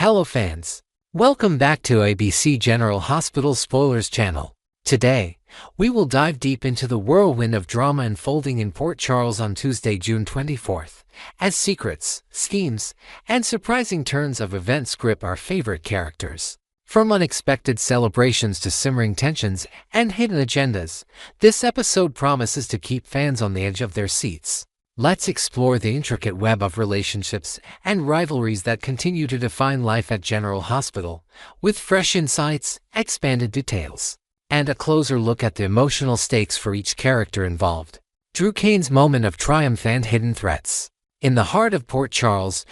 Hello fans! Welcome back to ABC General Hospital Spoilers channel. Today, we will dive deep into the whirlwind of drama unfolding in Port Charles on Tuesday, June 24th, as secrets, schemes, and surprising turns of events grip our favorite characters. From unexpected celebrations to simmering tensions and hidden agendas, this episode promises to keep fans on the edge of their seats. Let's explore the intricate web of relationships and rivalries that continue to define life at General Hospital, with fresh insights, expanded details, and a closer look at the emotional stakes for each character involved. Cain's moment of triumph and hidden threats. In the heart of Port Charles,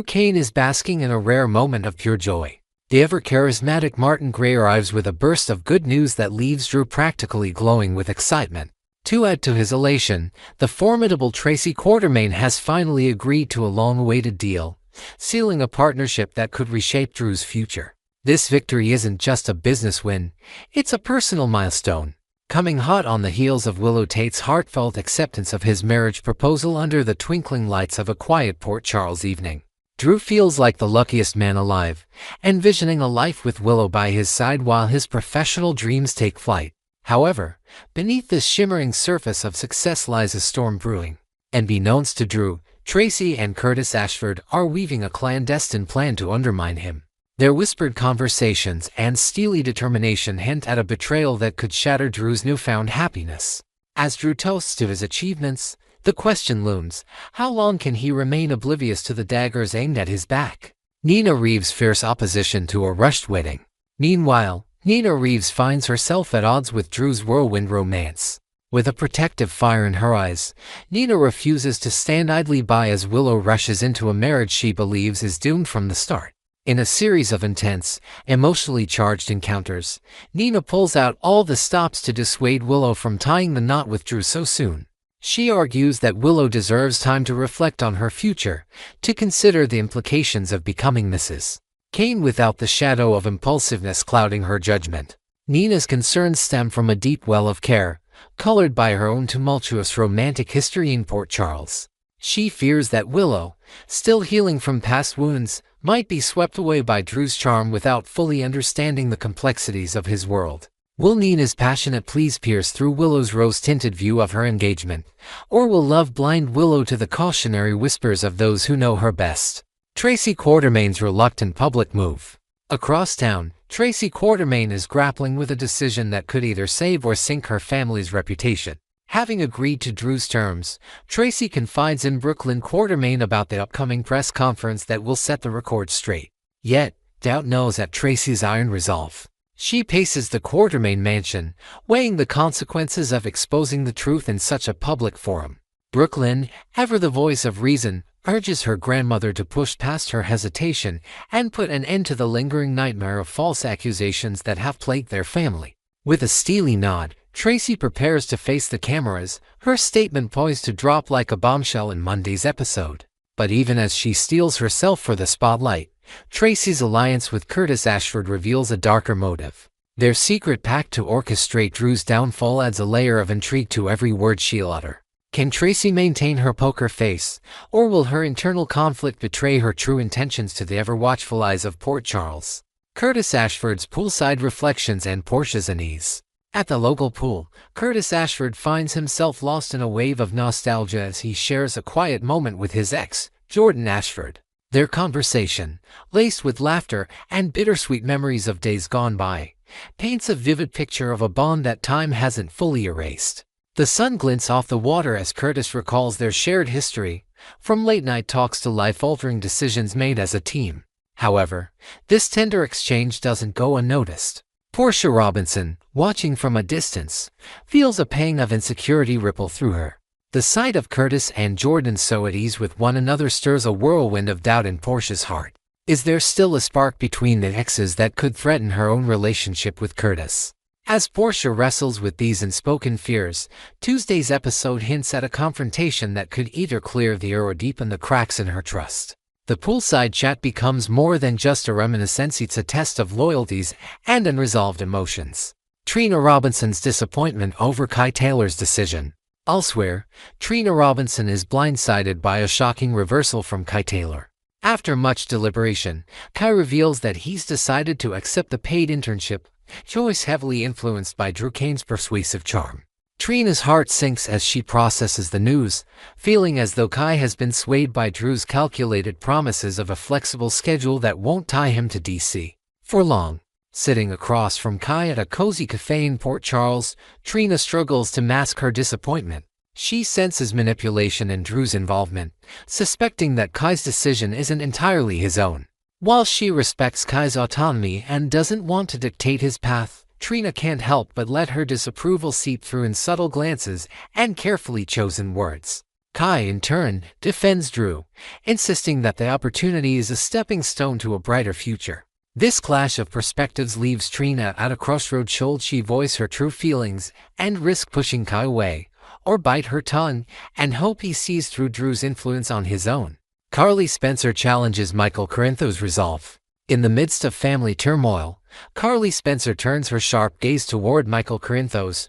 Cain is basking in a rare moment of pure joy. The ever-charismatic Martin Gray arrives with a burst of good news that leaves Drew practically glowing with excitement. To add to his elation, the formidable Tracy Quartermaine has finally agreed to a long-awaited deal, sealing a partnership that could reshape Drew's future. This victory isn't just a business win, it's a personal milestone. Coming hot on the heels of Willow Tate's heartfelt acceptance of his marriage proposal under the twinkling lights of a quiet Port Charles evening, Drew feels like the luckiest man alive, envisioning a life with Willow by his side while his professional dreams take flight. However, beneath this shimmering surface of success lies a storm brewing. Unbeknownst to Drew, Tracy and Curtis Ashford are weaving a clandestine plan to undermine him. Their whispered conversations and steely determination hint at a betrayal that could shatter Drew's newfound happiness. As Drew toasts to his achievements, the question looms, how long can he remain oblivious to the daggers aimed at his back? Nina Reeves' fierce opposition to a rushed wedding. Meanwhile, Nina Reeves finds herself at odds with Drew's whirlwind romance. With a protective fire in her eyes, Nina refuses to stand idly by as Willow rushes into a marriage she believes is doomed from the start. In a series of intense, emotionally charged encounters, Nina pulls out all the stops to dissuade Willow from tying the knot with Drew so soon. She argues that Willow deserves time to reflect on her future, to consider the implications of becoming Mrs. Cain without the shadow of impulsiveness clouding her judgment. Nina's concerns stem from a deep well of care, colored by her own tumultuous romantic history in Port Charles. She fears that Willow, still healing from past wounds, might be swept away by Drew's charm without fully understanding the complexities of his world. Will Nina's passionate pleas pierce through Willow's rose-tinted view of her engagement, or will love blind Willow to the cautionary whispers of those who know her best? Tracy Quartermaine's reluctant public move. Across town, Tracy Quartermaine is grappling with a decision that could either save or sink her family's reputation. Having agreed to Drew's terms, Tracy confides in Brooklyn Quartermaine about the upcoming press conference that will set the record straight. Yet, doubt gnaws at Tracy's iron resolve. She paces the Quartermaine mansion, weighing the consequences of exposing the truth in such a public forum. Brooklyn, ever the voice of reason, urges her grandmother to push past her hesitation and put an end to the lingering nightmare of false accusations that have plagued their family. With a steely nod, Tracy prepares to face the cameras, her statement poised to drop like a bombshell in Monday's episode. But even as she steels herself for the spotlight, Tracy's alliance with Curtis Ashford reveals a darker motive. Their secret pact to orchestrate Drew's downfall adds a layer of intrigue to every word she'll utter. Can Tracy maintain her poker face, or will her internal conflict betray her true intentions to the ever-watchful eyes of Port Charles? Curtis Ashford's poolside reflections and Portia's unease. At the local pool, Curtis Ashford finds himself lost in a wave of nostalgia as he shares a quiet moment with his ex, Jordan Ashford. Their conversation, laced with laughter and bittersweet memories of days gone by, paints a vivid picture of a bond that time hasn't fully erased. The sun glints off the water as Curtis recalls their shared history, from late-night talks to life-altering decisions made as a team. However, this tender exchange doesn't go unnoticed. Portia Robinson, watching from a distance, feels a pang of insecurity ripple through her. The sight of Curtis and Jordan so at ease with one another stirs a whirlwind of doubt in Portia's heart. Is there still a spark between the exes that could threaten her own relationship with Curtis? As Portia wrestles with these unspoken fears, Tuesday's episode hints at a confrontation that could either clear the air or deepen the cracks in her trust. The poolside chat becomes more than just a reminiscence, it's a test of loyalties and unresolved emotions. Trina Robinson's disappointment over Kai Taylor's decision. Elsewhere, Trina Robinson is blindsided by a shocking reversal from Kai Taylor. After much deliberation, Kai reveals that he's decided to accept the paid internship, choice heavily influenced by Cain's persuasive charm. Trina's heart sinks as she processes the news, feeling as though Kai has been swayed by Drew's calculated promises of a flexible schedule that won't tie him to DC for long. Sitting across from Kai at a cozy cafe in Port Charles, Trina struggles to mask her disappointment. She senses manipulation in Drew's involvement, suspecting that Kai's decision isn't entirely his own. While she respects Kai's autonomy and doesn't want to dictate his path, Trina can't help but let her disapproval seep through in subtle glances and carefully chosen words. Kai, in turn, defends Drew, insisting that the opportunity is a stepping stone to a brighter future. This clash of perspectives leaves Trina at a crossroads. Should she voice her true feelings and risk pushing Kai away, or bite her tongue and hope he sees through Drew's influence on his own? Carly Spencer challenges Michael Corinthos' resolve. In the midst of family turmoil, Carly Spencer turns her sharp gaze toward Michael Corinthos,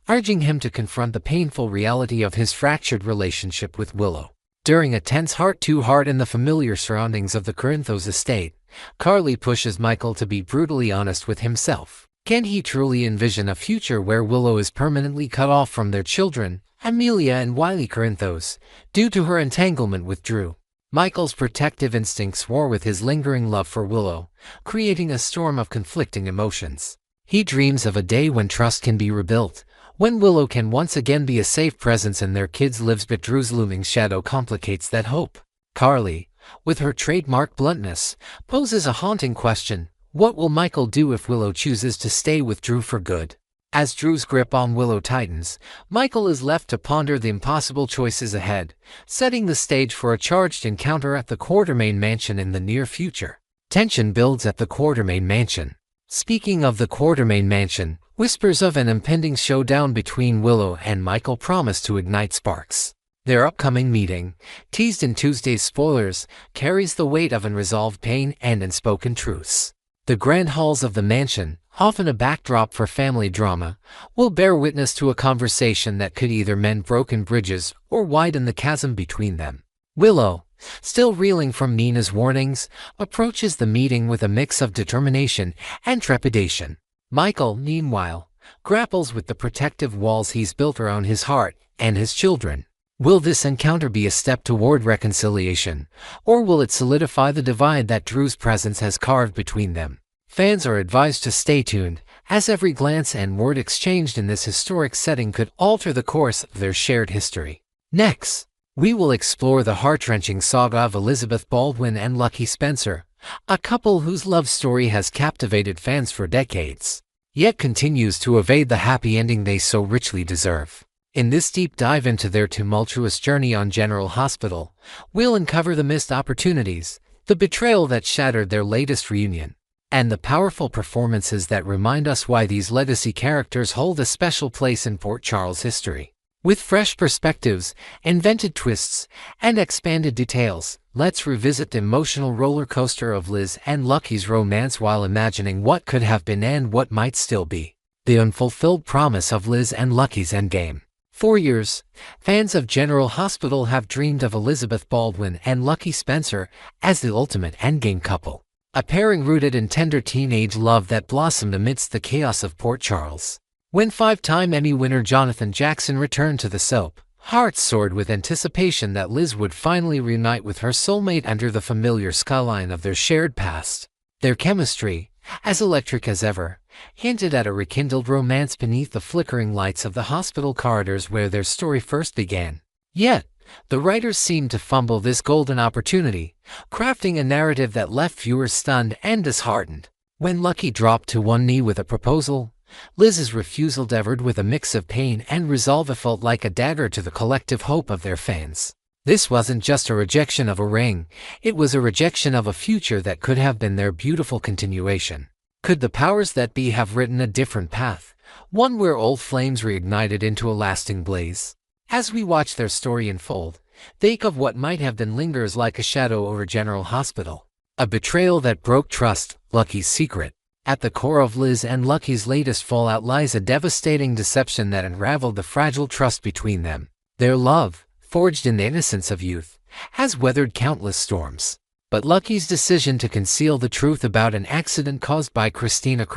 urging him to confront the painful reality of his fractured relationship with Willow. During a tense heart-to-heart in the familiar surroundings of the Corinthos estate, Carly pushes Michael to be brutally honest with himself. Can he truly envision a future where Willow is permanently cut off from their children, Amelia and Wiley Corinthos, due to her entanglement with Drew? Michael's protective instincts war with his lingering love for Willow, creating a storm of conflicting emotions. He dreams of a day when trust can be rebuilt, when Willow can once again be a safe presence in their kids' lives, but Drew's looming shadow complicates that hope. Carly, with her trademark bluntness, poses a haunting question: what will Michael do if Willow chooses to stay with Drew for good? As Drew's grip on Willow tightens, Michael is left to ponder the impossible choices ahead, setting the stage for a charged encounter at the Quartermaine mansion in the near future. Tension builds at the Quartermaine mansion. Speaking of the Quartermaine mansion, whispers of an impending showdown between Willow and Michael promise to ignite sparks. Their upcoming meeting, teased in Tuesday's spoilers, carries the weight of unresolved pain and unspoken truths. The grand halls of the mansion, often a backdrop for family drama, will bear witness to a conversation that could either mend broken bridges or widen the chasm between them. Willow, still reeling from Nina's warnings, approaches the meeting with a mix of determination and trepidation. Michael, meanwhile, grapples with the protective walls he's built around his heart and his children. Will this encounter be a step toward reconciliation, or will it solidify the divide that Drew's presence has carved between them? Fans are advised to stay tuned, as every glance and word exchanged in this historic setting could alter the course of their shared history. Next, we will explore the heart-wrenching saga of Elizabeth Baldwin and Lucky Spencer, a couple whose love story has captivated fans for decades, yet continues to evade the happy ending they so richly deserve. In this deep dive into their tumultuous journey on General Hospital, we'll uncover the missed opportunities, the betrayal that shattered their latest reunion, and the powerful performances that remind us why these legacy characters hold a special place in Port Charles history. With fresh perspectives, invented twists, and expanded details, let's revisit the emotional roller coaster of Liz and Lucky's romance while imagining what could have been and what might still be. The unfulfilled promise of Liz and Lucky's endgame. For years, fans of General Hospital have dreamed of Elizabeth Baldwin and Lucky Spencer as the ultimate endgame couple, a pairing rooted in tender teenage love that blossomed amidst the chaos of Port Charles. When five-time Emmy winner Jonathan Jackson returned to the soap, hearts soared with anticipation that Liz would finally reunite with her soulmate under the familiar skyline of their shared past. Their chemistry, as electric as ever, hinted at a rekindled romance beneath the flickering lights of the hospital corridors where their story first began. Yet, the writers seemed to fumble this golden opportunity, crafting a narrative that left viewers stunned and disheartened. When Lucky dropped to one knee with a proposal, Liz's refusal delivered with a mix of pain and resolve. It felt like a dagger to the collective hope of their fans. This wasn't just a rejection of a ring, it was a rejection of a future that could have been their beautiful continuation. Could the powers that be have written a different path, one where old flames reignited into a lasting blaze? As we watch their story unfold, think of what might have been lingers like a shadow over General Hospital. A betrayal that broke trust, Lucky's secret. At the core of Liz and Lucky's latest fallout lies a devastating deception that unraveled the fragile trust between them. Their love, forged in the innocence of youth, has weathered countless storms. But Lucky's decision to conceal the truth about an accident caused by Kristina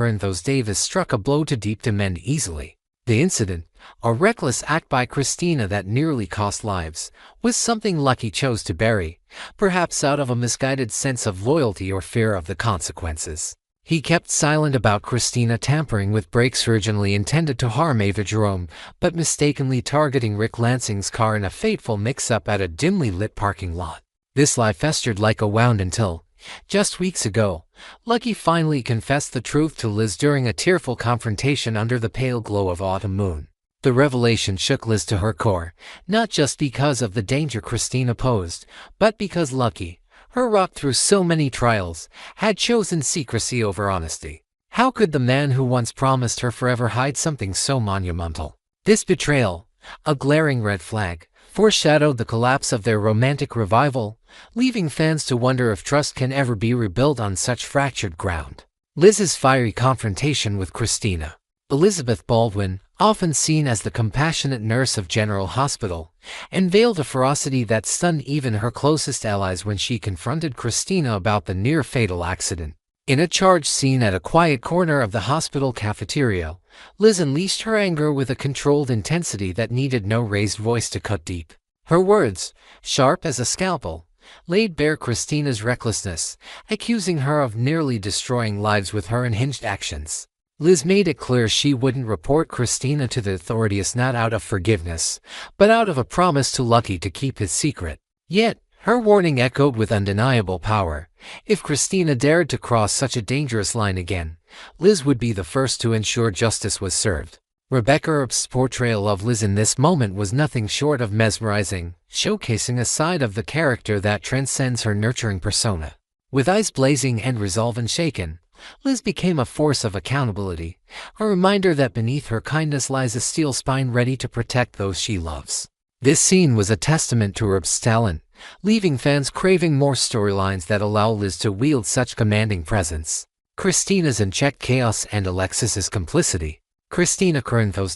Davis struck a blow too deep to mend easily. The incident, a reckless act by Kristina that nearly cost lives, was something Lucky chose to bury, perhaps out of a misguided sense of loyalty or fear of the consequences. He kept silent about Kristina tampering with brakes originally intended to harm Ava Jerome, but mistakenly targeting Rick Lansing's car in a fateful mix-up at a dimly lit parking lot. This lie festered like a wound until, just weeks ago, Lucky finally confessed the truth to Liz during a tearful confrontation under the pale glow of autumn moon. The revelation shook Liz to her core, not just because of the danger Kristina posed, but because Lucky, her rock through so many trials, had chosen secrecy over honesty. How could the man who once promised her forever hide something so monumental? This betrayal, a glaring red flag, foreshadowed the collapse of their romantic revival, leaving fans to wonder if trust can ever be rebuilt on such fractured ground. Liz's fiery confrontation with Kristina. Elizabeth Baldwin, often seen as the compassionate nurse of General Hospital, unveiled a ferocity that stunned even her closest allies when she confronted Kristina about the near-fatal accident. In a charged scene at a quiet corner of the hospital cafeteria, Liz unleashed her anger with a controlled intensity that needed no raised voice to cut deep. Her words, sharp as a scalpel, laid bare Kristina's recklessness, accusing her of nearly destroying lives with her unhinged actions. Liz made it clear she wouldn't report Kristina to the authorities not out of forgiveness, but out of a promise to Lucky to keep his secret. Yet, her warning echoed with undeniable power. If Kristina dared to cross such a dangerous line again, Liz would be the first to ensure justice was served. Rebecca Earp's portrayal of Liz in this moment was nothing short of mesmerizing, showcasing a side of the character that transcends her nurturing persona. With eyes blazing and resolve unshaken, Liz became a force of accountability, a reminder that beneath her kindness lies a steel spine ready to protect those she loves. This scene was a testament to Earp's talent, leaving fans craving more storylines that allow Liz to wield such commanding presence. Kristina's unchecked chaos and Alexis's complicity. Kristina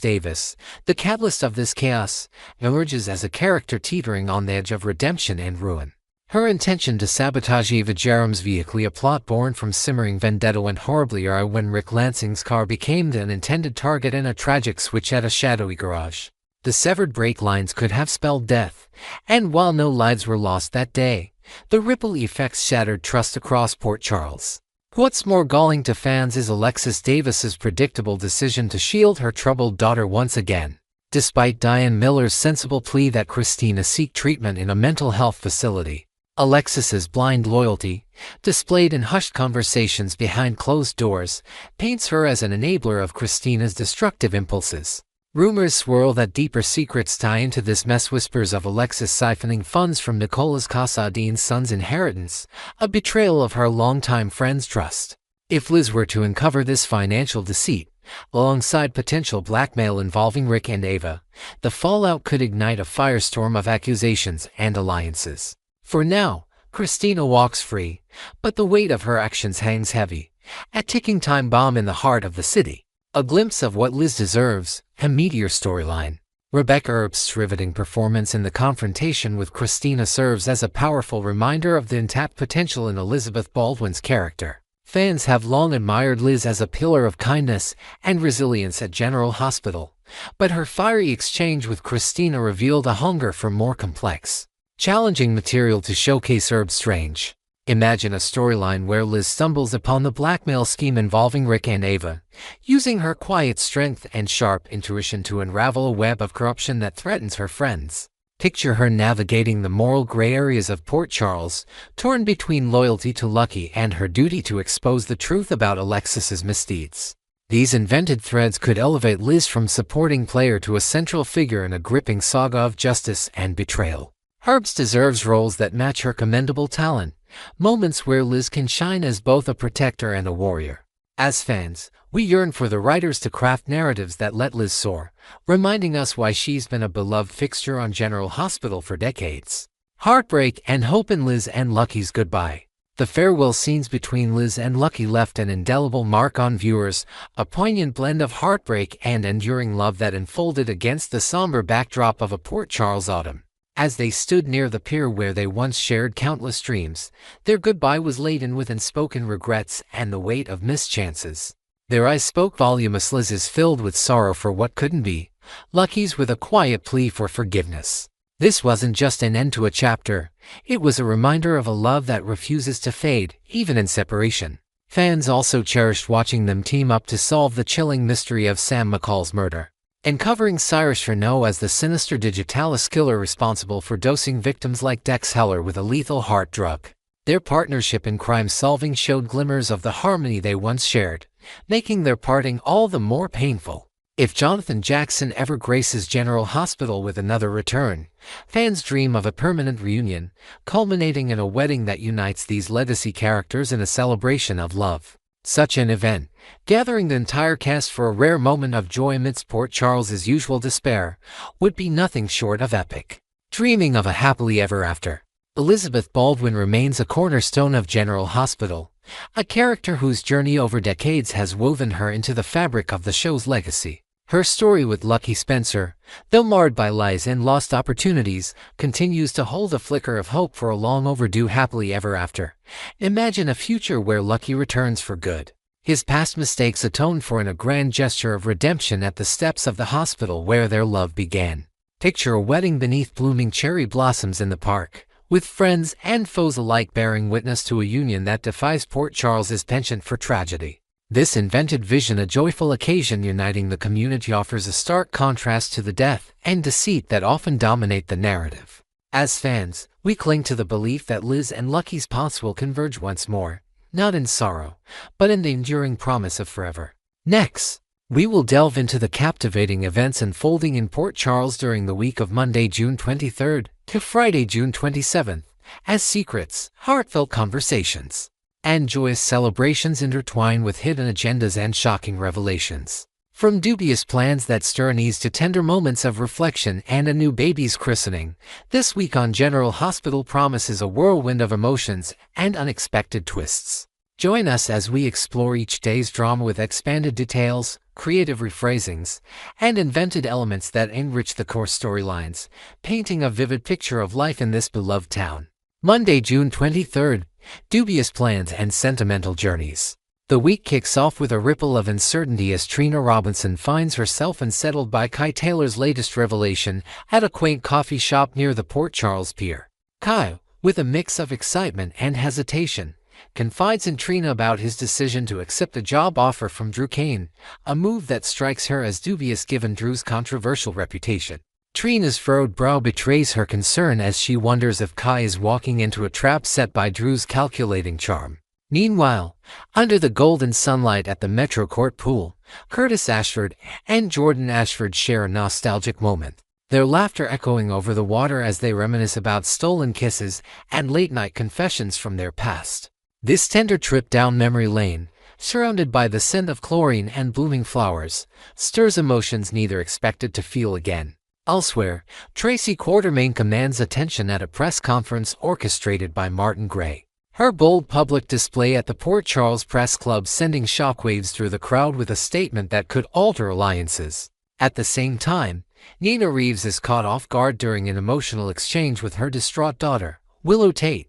Davis, the catalyst of this chaos, emerges as a character teetering on the edge of redemption and ruin. Her intention to sabotage Eva Jerome's vehicle, a plot born from simmering vendetta, went horribly awry when Rick Lansing's car became the unintended target in a tragic switch at a shadowy garage. The severed brake lines could have spelled death, and while no lives were lost that day, the ripple effects shattered trust across Port Charles. What's more galling to fans is Alexis Davis's predictable decision to shield her troubled daughter once again. Despite Diane Miller's sensible plea that Kristina seek treatment in a mental health facility, Alexis's blind loyalty, displayed in hushed conversations behind closed doors, paints her as an enabler of Kristina's destructive impulses. Rumors swirl that deeper secrets tie into this mess, whispers of Alexis siphoning funds from Nicolas Casadin's son's inheritance, a betrayal of her longtime friend's trust. If Liz were to uncover this financial deceit, alongside potential blackmail involving Rick and Ava, the fallout could ignite a firestorm of accusations and alliances. For now, Kristina walks free, but the weight of her actions hangs heavy, a ticking time bomb in the heart of the city. A glimpse of what Liz deserves, a meteor storyline. Rebecca Earp's riveting performance in the confrontation with Kristina serves as a powerful reminder of the untapped potential in Elizabeth Baldwin's character. Fans have long admired Liz as a pillar of kindness and resilience at General Hospital, but her fiery exchange with Kristina revealed a hunger for more complex, challenging material to showcase Earp's strange. Imagine a storyline where Liz stumbles upon the blackmail scheme involving Rick and Ava, using her quiet strength and sharp intuition to unravel a web of corruption that threatens her friends. Picture her navigating the moral gray areas of Port Charles, torn between loyalty to Lucky and her duty to expose the truth about Alexis's misdeeds. These invented threads could elevate Liz from supporting player to a central figure in a gripping saga of justice and betrayal. Herbst deserves roles that match her commendable talent, moments where Liz can shine as both a protector and a warrior. As fans, we yearn for the writers to craft narratives that let Liz soar, reminding us why she's been a beloved fixture on General Hospital for decades. Heartbreak and hope in Liz and Lucky's goodbye. The farewell scenes between Liz and Lucky left an indelible mark on viewers, a poignant blend of heartbreak and enduring love that unfolded against the somber backdrop of a Port Charles autumn. As they stood near the pier where they once shared countless dreams, their goodbye was laden with unspoken regrets and the weight of missed chances. Their eyes spoke volumes. Liz's filled with sorrow for what couldn't be, Lucky's with a quiet plea for forgiveness. This wasn't just an end to a chapter, it was a reminder of a love that refuses to fade, even in separation. Fans also cherished watching them team up to solve the chilling mystery of Sam McCall's murder, and covering Cyrus Renaud as the sinister digitalis killer responsible for dosing victims like Dex Heller with a lethal heart drug. Their partnership in crime-solving showed glimmers of the harmony they once shared, making their parting all the more painful. If Jonathan Jackson ever graces General Hospital with another return, fans dream of a permanent reunion, culminating in a wedding that unites these legacy characters in a celebration of love. Such an event, gathering the entire cast for a rare moment of joy amidst Port Charles's usual despair, would be nothing short of epic. Dreaming of a happily ever after, Elizabeth Baldwin remains a cornerstone of General Hospital, a character whose journey over decades has woven her into the fabric of the show's legacy. Her story with Lucky Spencer, though marred by lies and lost opportunities, continues to hold a flicker of hope for a long overdue happily ever after. Imagine a future where Lucky returns for good. His past mistakes atone for in a grand gesture of redemption at the steps of the hospital where their love began. Picture a wedding beneath blooming cherry blossoms in the park, with friends and foes alike bearing witness to a union that defies Port Charles's penchant for tragedy. This invented vision, a joyful occasion uniting the community, offers a stark contrast to the death and deceit that often dominate the narrative. As fans, we cling to the belief that Liz and Lucky's paths will converge once more, not in sorrow, but in the enduring promise of forever. Next, we will delve into the captivating events unfolding in Port Charles during the week of Monday, June 23rd to Friday, June 27th, as secrets, heartfelt conversations, and joyous celebrations intertwine with hidden agendas and shocking revelations. From dubious plans that stir unease to tender moments of reflection and a new baby's christening, this week on General Hospital promises a whirlwind of emotions and unexpected twists. Join us as we explore each day's drama with expanded details, creative rephrasings, and invented elements that enrich the core storylines, painting a vivid picture of life in this beloved town. Monday, June 23rd, dubious plans and sentimental journeys. The week kicks off with a ripple of uncertainty as Trina Robinson finds herself unsettled by Kai Taylor's latest revelation at a quaint coffee shop near the Port Charles Pier. Kai, with a mix of excitement and hesitation, confides in Trina about his decision to accept a job offer from Cain, a move that strikes her as dubious given Drew's controversial reputation. Trina's furrowed brow betrays her concern as she wonders if Kai is walking into a trap set by Drew's calculating charm. Meanwhile, under the golden sunlight at the Metro Court pool, Curtis Ashford and Jordan Ashford share a nostalgic moment, their laughter echoing over the water as they reminisce about stolen kisses and late-night confessions from their past. This tender trip down memory lane, surrounded by the scent of chlorine and blooming flowers, stirs emotions neither expected to feel again. Elsewhere, Tracy Quartermaine commands attention at a press conference orchestrated by Martin Gray. Her bold public display at the Port Charles Press Club sending shockwaves through the crowd with a statement that could alter alliances. At the same time, Nina Reeves is caught off guard during an emotional exchange with her distraught daughter, Willow Tate,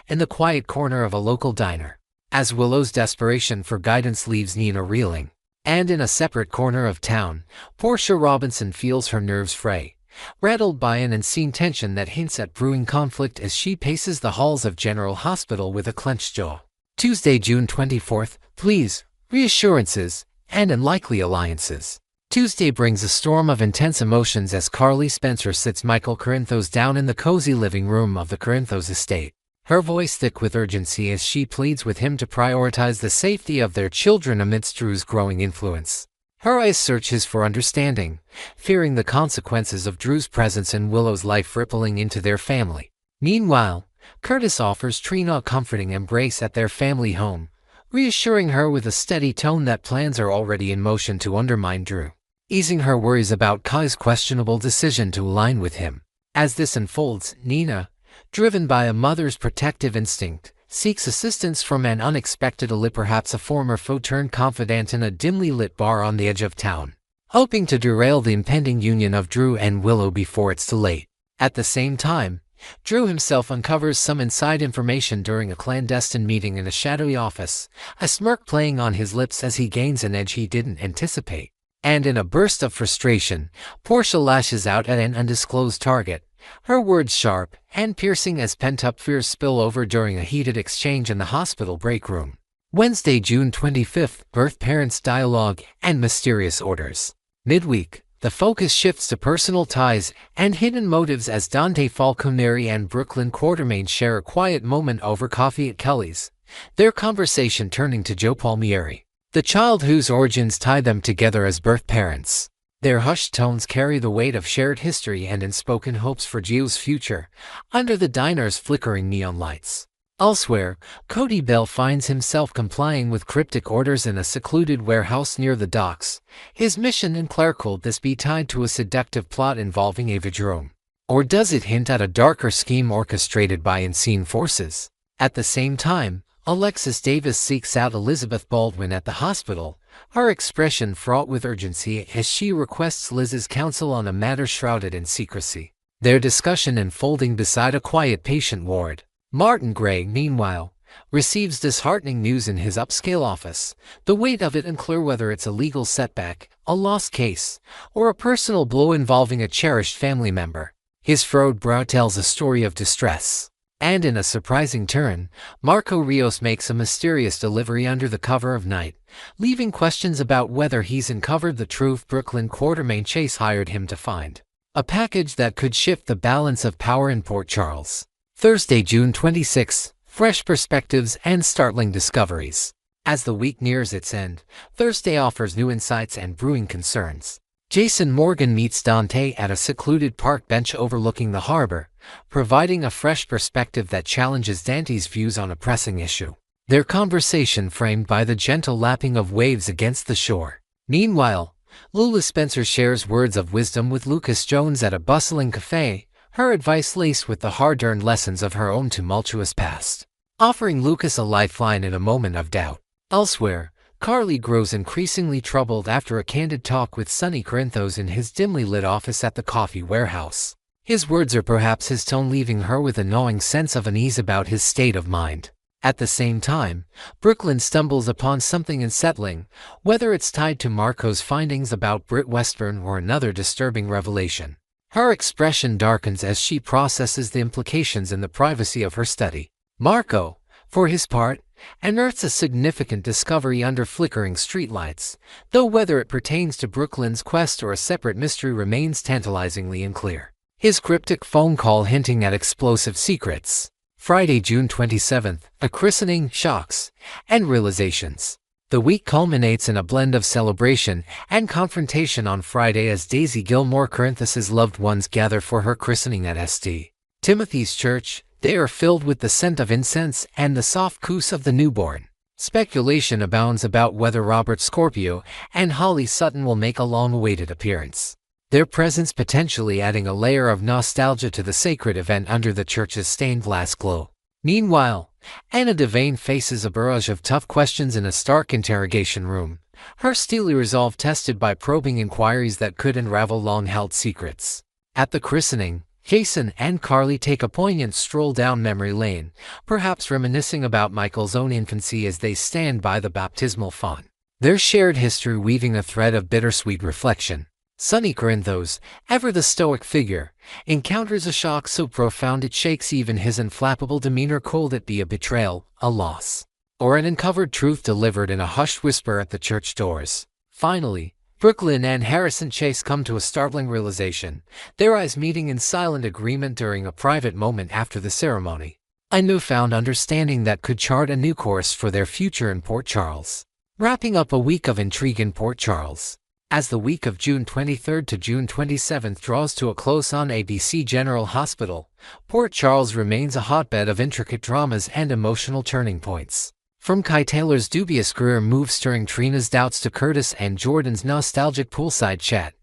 in the quiet corner of a local diner. As Willow's desperation for guidance leaves Nina reeling, and in a separate corner of town, Portia Robinson feels her nerves fray, rattled by an unseen tension that hints at brewing conflict as she paces the halls of General Hospital with a clenched jaw. Tuesday, June 24th, pleas, reassurances, and unlikely alliances. Tuesday brings a storm of intense emotions as Carly Spencer sits Michael Corinthos down in the cozy living room of the Corinthos estate, her voice thick with urgency as she pleads with him to prioritize the safety of their children amidst Drew's growing influence. Her eyes search his for understanding, fearing the consequences of Drew's presence in Willow's life rippling into their family. Meanwhile, Curtis offers Trina a comforting embrace at their family home, reassuring her with a steady tone that plans are already in motion to undermine Drew, easing her worries about Kai's questionable decision to align with him. As this unfolds, Nina, driven by a mother's protective instinct, seeks assistance from an unexpected ally, perhaps a former foe turned confidant in a dimly lit bar on the edge of town, hoping to derail the impending union of Drew and Willow before it's too late. At the same time, Drew himself uncovers some inside information during a clandestine meeting in a shadowy office, a smirk playing on his lips as he gains an edge he didn't anticipate. And in a burst of frustration, Portia lashes out at an undisclosed target, her words sharp and piercing as pent-up fears spill over during a heated exchange in the hospital break room. Wednesday, June 25th, Birth Parents Dialogue and Mysterious Orders. Midweek, the focus shifts to personal ties and hidden motives as Dante Falconeri and Brooklyn Quartermaine share a quiet moment over coffee at Kelly's, their conversation turning to Joe Palmieri, the child whose origins tie them together as birth parents. Their hushed tones carry the weight of shared history and unspoken hopes for Gio's future, under the diner's flickering neon lights. Elsewhere, Cody Bell finds himself complying with cryptic orders in a secluded warehouse near the docks. His mission in Claire, could this be tied to a seductive plot involving Ava Jerome? Or does it hint at a darker scheme orchestrated by unseen forces? At the same time, Alexis Davis seeks out Elizabeth Baldwin at the hospital, her expression fraught with urgency as she requests Liz's counsel on a matter shrouded in secrecy. Their discussion unfolding beside a quiet patient ward. Martin Gray, meanwhile, receives disheartening news in his upscale office, the weight of it unclear whether it's a legal setback, a lost case, or a personal blow involving a cherished family member. His furrowed brow tells a story of distress. And in a surprising turn, Marco Rios makes a mysterious delivery under the cover of night, leaving questions about whether he's uncovered the truth Brooklyn Quartermaine Chase hired him to find. A package that could shift the balance of power in Port Charles. Thursday, June 26, fresh perspectives and startling discoveries. As the week nears its end, Thursday offers new insights and brewing concerns. Jason Morgan meets Dante at a secluded park bench overlooking the harbor, providing a fresh perspective that challenges Dante's views on a pressing issue. Their conversation framed by the gentle lapping of waves against the shore. Meanwhile, Lula Spencer shares words of wisdom with Lucas Jones at a bustling cafe, her advice laced with the hard-earned lessons of her own tumultuous past, offering Lucas a lifeline in a moment of doubt. Elsewhere, Carly grows increasingly troubled after a candid talk with Sonny Corinthos in his dimly lit office at the coffee warehouse. His words, or perhaps his tone, leaving her with a gnawing sense of unease about his state of mind. At the same time, Brooklyn stumbles upon something unsettling, whether it's tied to Marco's findings about Britt Westburn or another disturbing revelation. Her expression darkens as she processes the implications in the privacy of her study. Marco, for his part, unearths a significant discovery under flickering streetlights, though whether it pertains to Brooklyn's quest or a separate mystery remains tantalizingly unclear. His cryptic phone call hinting at explosive secrets. Friday, June 27th, a christening, shocks, and realizations. The week culminates in a blend of celebration and confrontation on Friday as Daisy Gilmore Corinthos' loved ones gather for her christening at St. Timothy's Church. They are filled with the scent of incense and the soft coos of the newborn. Speculation abounds about whether Robert Scorpio and Holly Sutton will make a long-awaited appearance, their presence potentially adding a layer of nostalgia to the sacred event under the church's stained glass glow. Meanwhile, Anna Devane faces a barrage of tough questions in a stark interrogation room, her steely resolve tested by probing inquiries that could unravel long-held secrets. At the christening, Jason and Carly take a poignant stroll down memory lane, perhaps reminiscing about Michael's own infancy as they stand by the baptismal font, their shared history weaving a thread of bittersweet reflection. Sonny Corinthos, ever the stoic figure, encounters a shock so profound it shakes even his inflappable demeanor, could it be a betrayal, a loss, or an uncovered truth delivered in a hushed whisper at the church doors. Finally, Brooklyn and Harrison Chase come to a startling realization, their eyes meeting in silent agreement during a private moment after the ceremony. A newfound understanding that could chart a new course for their future in Port Charles. Wrapping up a week of intrigue in Port Charles. As the week of June 23rd to June 27th draws to a close on ABC General Hospital, Port Charles remains a hotbed of intricate dramas and emotional turning points. From Kai Taylor's dubious career move stirring Trina's doubts to Curtis and Jordan's nostalgic poolside chat,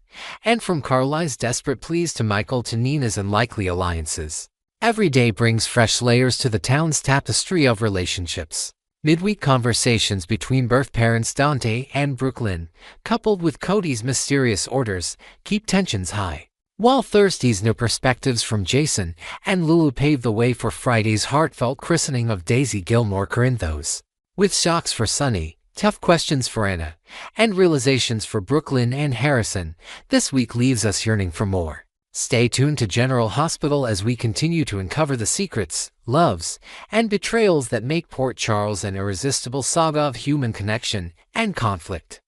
and from Carly's desperate pleas to Michael to Nina's unlikely alliances. Every day brings fresh layers to the town's tapestry of relationships. Midweek conversations between birth parents Dante and Brooklyn, coupled with Cody's mysterious orders, keep tensions high. While Thursday's new perspectives from Jason and Lulu paved the way for Friday's heartfelt christening of Daisy Gilmore Corinthos. With shocks for Sunny, tough questions for Anna, and realizations for Brooklyn and Harrison, this week leaves us yearning for more. Stay tuned to General Hospital as we continue to uncover the secrets, loves, and betrayals that make Port Charles an irresistible saga of human connection and conflict.